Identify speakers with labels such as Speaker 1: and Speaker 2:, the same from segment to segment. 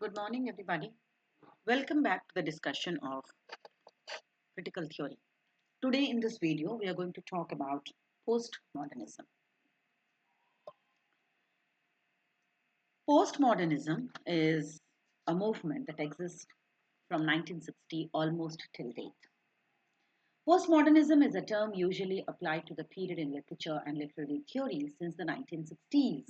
Speaker 1: Good morning, everybody. Welcome back to the discussion of critical theory. Today, in this video, we are going to talk about postmodernism. Postmodernism is a movement that exists from 1960 almost till date. Postmodernism is a term usually applied to the period in literature and literary theory since the 1960s,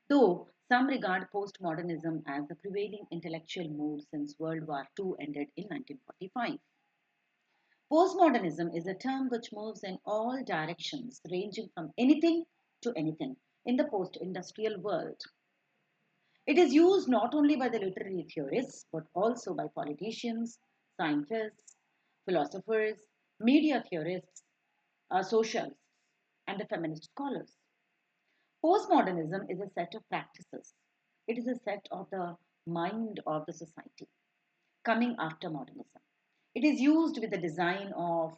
Speaker 1: though some regard postmodernism as the prevailing intellectual mood since World War II ended in 1945. Postmodernism is a term which moves in all directions, ranging from anything to anything in the post industrial world. It is used not only by the literary theorists but also by politicians, scientists, philosophers, media theorists, socialists, and the feminist scholars. Postmodernism is a set of practices, it is a set of the mind of the society coming after modernism. It is used with the design of,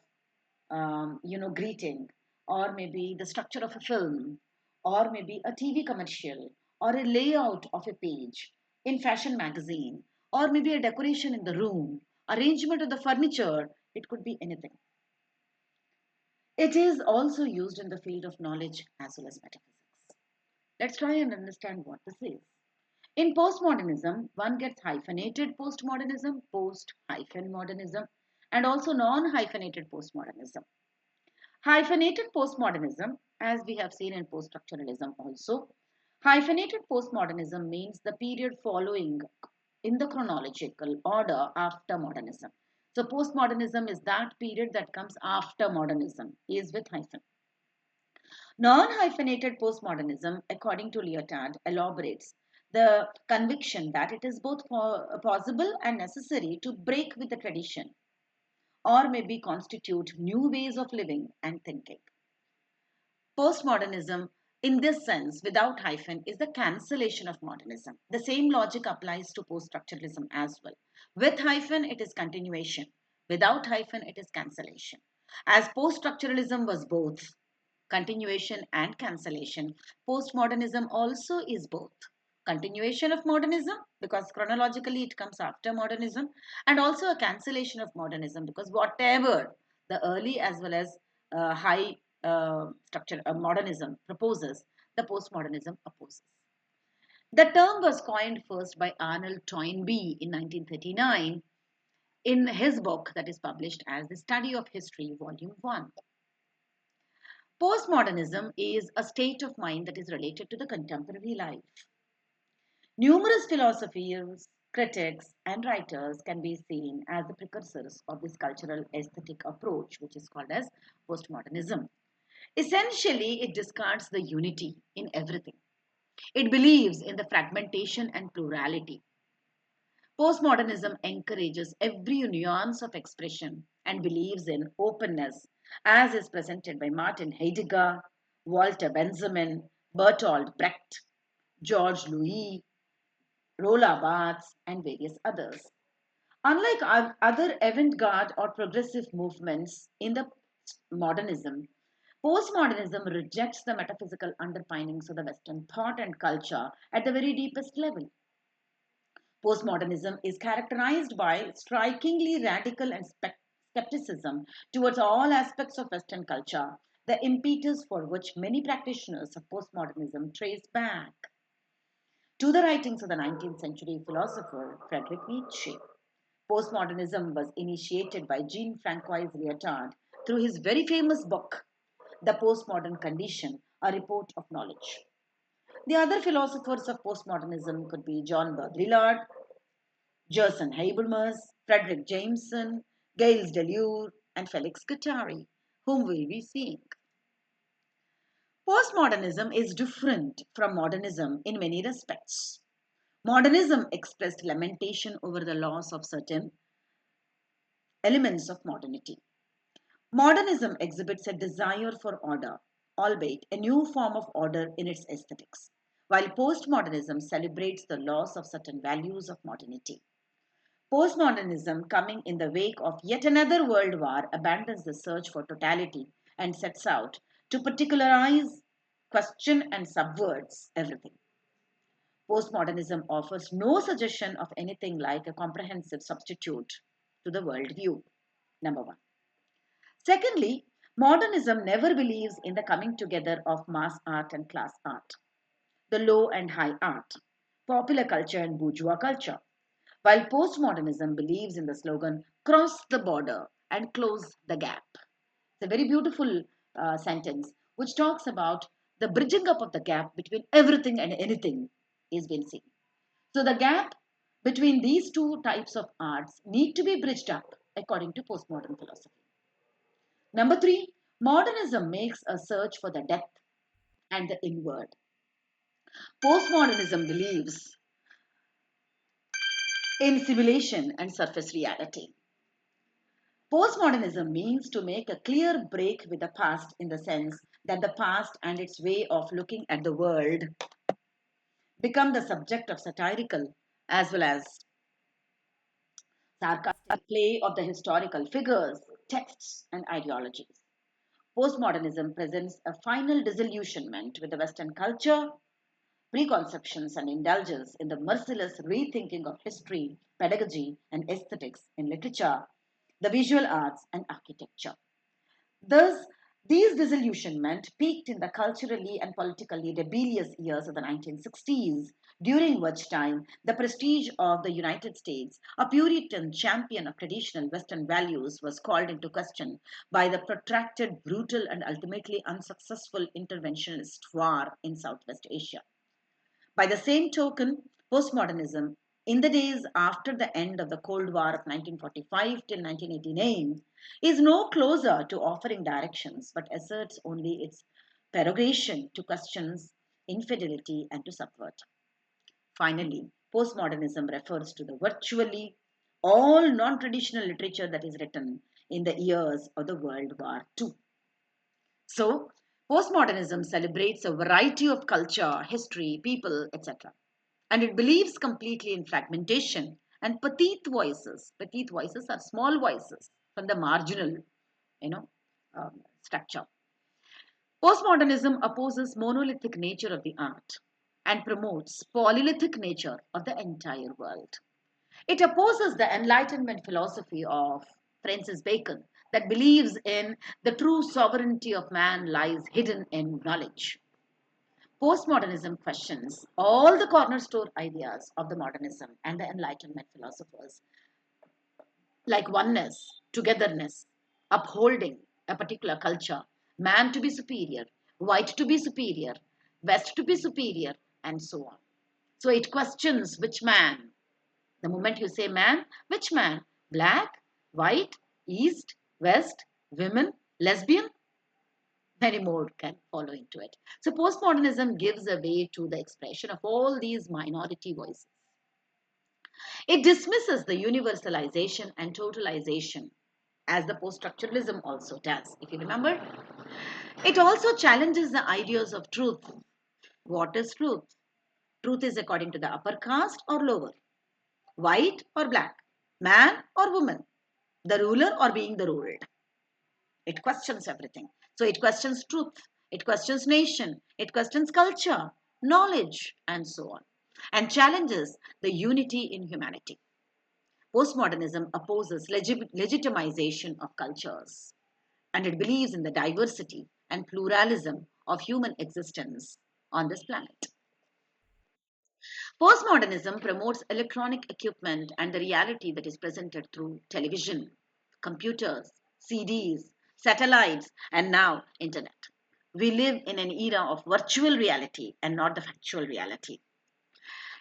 Speaker 1: greeting, or maybe the structure of a film, or maybe a TV commercial, or a layout of a page in fashion magazine, or maybe a decoration in the room, arrangement of the furniture. It could be anything. It is also used in the field of knowledge as well as metaphysics. Let's try and understand what this is. In postmodernism, one gets hyphenated postmodernism, post-modernism, and also non-hyphenated postmodernism. Hyphenated postmodernism, as we have seen in post-structuralism also, hyphenated postmodernism means the period following in the chronological order after modernism. So postmodernism is that period that comes after modernism, is with hyphen. Non-hyphenated postmodernism, according to Lyotard, elaborates the conviction that it is both possible and necessary to break with the tradition or maybe constitute new ways of living and thinking. Postmodernism, in this sense, without hyphen, is the cancellation of modernism. The same logic applies to post-structuralism as well. With hyphen, it is continuation. Without hyphen, it is cancellation. As post-structuralism was both continuation and cancellation, postmodernism also is both continuation of modernism because chronologically it comes after modernism, and also a cancellation of modernism because whatever the early as well as high structure modernism proposes, the postmodernism opposes. The term was coined first by Arnold Toynbee in 1939 in his book that is published as The Study of History, Volume 1. Postmodernism is a state of mind that is related to the contemporary life. Numerous philosophers, critics, and writers can be seen as the precursors of this cultural aesthetic approach, which is called as postmodernism. Essentially, it discards the unity in everything. It believes in the fragmentation and plurality. Postmodernism encourages every nuance of expression and believes in openness, as is presented by Martin Heidegger, Walter Benjamin, Bertolt Brecht, George Louis, Roland Barthes, and various others. Unlike other avant-garde or progressive movements in the modernism, postmodernism rejects the metaphysical underpinnings of the Western thought and culture at the very deepest level. Postmodernism is characterized by strikingly radical and skepticism towards all aspects of Western culture, the impetus for which many practitioners of postmodernism trace back to the writings of the 19th century philosopher Friedrich Nietzsche. Postmodernism was initiated by Jean-Francois Lyotard through his very famous book, The Postmodern Condition, A Report of Knowledge. The other philosophers of postmodernism could be John Baudrillard, Gerson Habermas, Frederick Jameson, Gilles Deleuze, and Felix Guattari, whom we'll be seeing. Postmodernism is different from modernism in many respects. Modernism expressed lamentation over the loss of certain elements of modernity. Modernism exhibits a desire for order, albeit a new form of order in its aesthetics, while postmodernism celebrates the loss of certain values of modernity. Postmodernism, coming in the wake of yet another world war, abandons the search for totality and sets out to particularize, question, and subverts everything. Postmodernism offers no suggestion of anything like a comprehensive substitute to the worldview. Number one. Secondly, modernism never believes in the coming together of mass art and class art, the low and high art, popular culture and bourgeois culture, while postmodernism believes in the slogan cross the border and close the gap. It's a very beautiful sentence which talks about the bridging up of the gap between everything and anything is being seen. So the gap between these two types of arts need to be bridged up according to postmodern philosophy. Number three, modernism makes a search for the depth and the inward. Postmodernism believes in simulation and surface reality. Postmodernism means to make a clear break with the past in the sense that the past and its way of looking at the world become the subject of satirical as well as sarcastic play of the historical figures, texts, and ideologies. Postmodernism presents a final disillusionment with the Western culture, preconceptions, and indulges in the merciless rethinking of history, pedagogy, and aesthetics in literature, the visual arts, and architecture. Thus, these disillusionment peaked in the culturally and politically rebellious years of the 1960s, during which time the prestige of the United States, a Puritan champion of traditional Western values, was called into question by the protracted, brutal, and ultimately unsuccessful interventionist war in Southwest Asia. By the same token, postmodernism, in the days after the end of the Cold War of 1945 till 1989, is no closer to offering directions but asserts only its prerogation to questions infidelity and to subvert. Finally, postmodernism refers to the virtually all non traditional literature that is written in the years of the World War II. So, postmodernism celebrates a variety of culture, history, people, etc. And it believes completely in fragmentation and petite voices. Petite voices are small voices from the marginal, structure. Postmodernism opposes monolithic nature of the art and promotes polylithic nature of the entire world. It opposes the Enlightenment philosophy of Francis Bacon that believes in the true sovereignty of man lies hidden in knowledge. Postmodernism questions all the cornerstone ideas of the modernism and the Enlightenment philosophers, like oneness, togetherness, upholding a particular culture, man to be superior, white to be superior, West to be superior, and so on. So it questions which man. The moment you say man, which man? Black, white, east, west, women, lesbian? Many more can follow into it. So postmodernism gives a way to the expression of all these minority voices. It dismisses the universalization and totalization as the post-structuralism also does. If you remember, it also challenges the ideas of truth. What is truth? Truth is according to the upper caste or lower, white or black, man or woman, the ruler or being the ruled. It questions everything. So it questions truth, it questions nation, it questions culture, knowledge, and so on, and challenges the unity in humanity. Postmodernism opposes legitimization of cultures, and it believes in the diversity and pluralism of human existence on this planet. Postmodernism promotes electronic equipment and the reality that is presented through television, computers, CDs, satellites, and now internet. We live in an era of virtual reality and not the factual reality.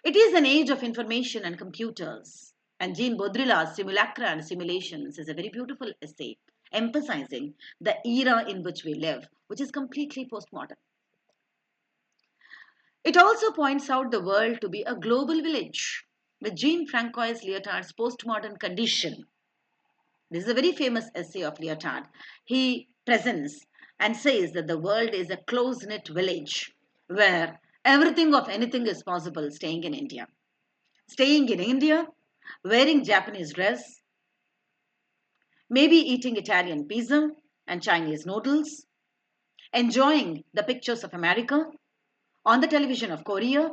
Speaker 1: It is an age of information and computers. And Jean Baudrillard's Simulacra and Simulations is a very beautiful essay emphasizing the era in which we live, which is completely postmodern. It also points out the world to be a global village, with Jean-Francois Lyotard's postmodern condition. This is a very famous essay of Lyotard. He presents and says that the world is a close-knit village where everything of anything is possible staying in India. Staying in India, wearing Japanese dress, maybe eating Italian pizza and Chinese noodles, enjoying the pictures of America on the television of Korea,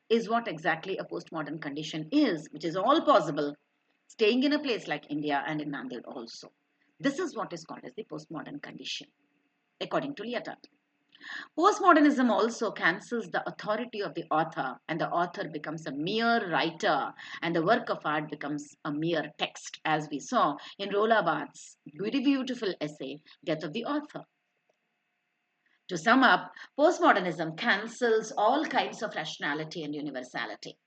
Speaker 1: is what exactly a postmodern condition is, which is all possible, staying in a place like India and in Nanded also. This is what is called as the postmodern condition, according to Lyotard. Postmodernism also cancels the authority of the author, and the author becomes a mere writer, and the work of art becomes a mere text, as we saw in Rola Barthes' very beautiful essay, Death of the Author. To sum up, postmodernism cancels all kinds of rationality and universality.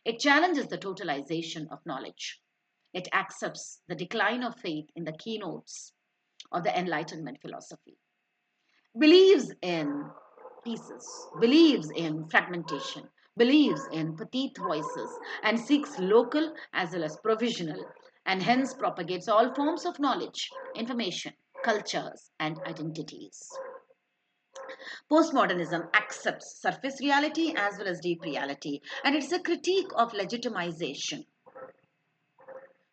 Speaker 1: It challenges the totalization of knowledge. It accepts the decline of faith in the keynotes of the Enlightenment philosophy, believes in pieces, believes in fragmentation, believes in petite voices, and seeks local as well as provisional, and hence propagates all forms of knowledge, information, cultures, and identities. Postmodernism accepts surface reality as well as deep reality, and it's a critique of legitimization.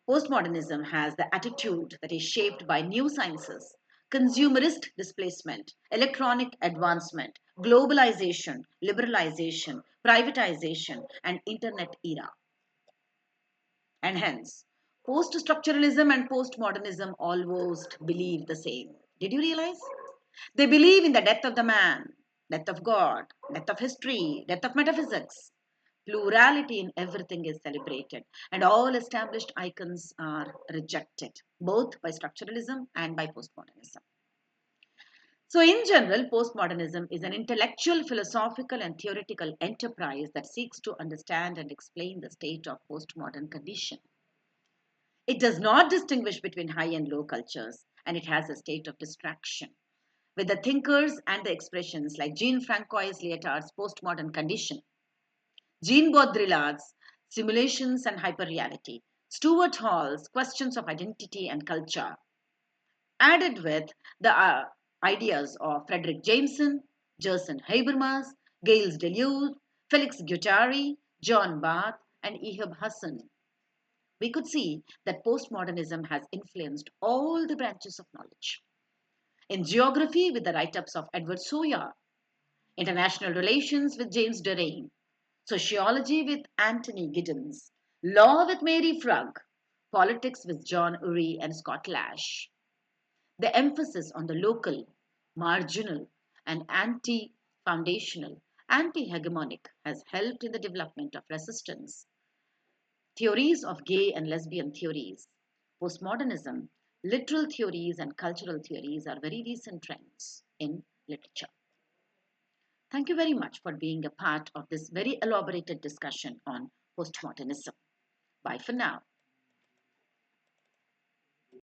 Speaker 1: Postmodernism has the attitude that is shaped by new sciences, consumerist displacement, electronic advancement, globalization, liberalization, privatization, and internet era. And hence, post structuralism and postmodernism almost believe the same. Did you realize? They believe in the death of the man, death of God, death of history, death of metaphysics. Plurality in everything is celebrated, and all established icons are rejected, both by structuralism and by postmodernism. So, in general, postmodernism is an intellectual, philosophical, and theoretical enterprise that seeks to understand and explain the state of postmodern condition. It does not distinguish between high and low cultures, and it has a state of distraction with the thinkers and the expressions like Jean-Francois Lyotard's postmodern condition, Jean Baudrillard's simulations and hyperreality, Stuart Hall's questions of identity and culture, added with the ideas of Frederick Jameson, Jason Habermas, Gilles Deleuze, Felix Guattari, John Barth, and Ehab Hassan. We could see that postmodernism has influenced all the branches of knowledge. In geography, with the write ups of Edward Sawyer, international relations with James Derain, sociology with Anthony Giddens, law with Mary Frank, politics with John Urey and Scott Lash. The emphasis on the local, marginal, and anti foundational, anti hegemonic has helped in the development of resistance. Theories of gay and lesbian theories, postmodernism, literal theories, and cultural theories are very recent trends in literature. Thank you very much for being a part of this very elaborated discussion on postmodernism. Bye for now.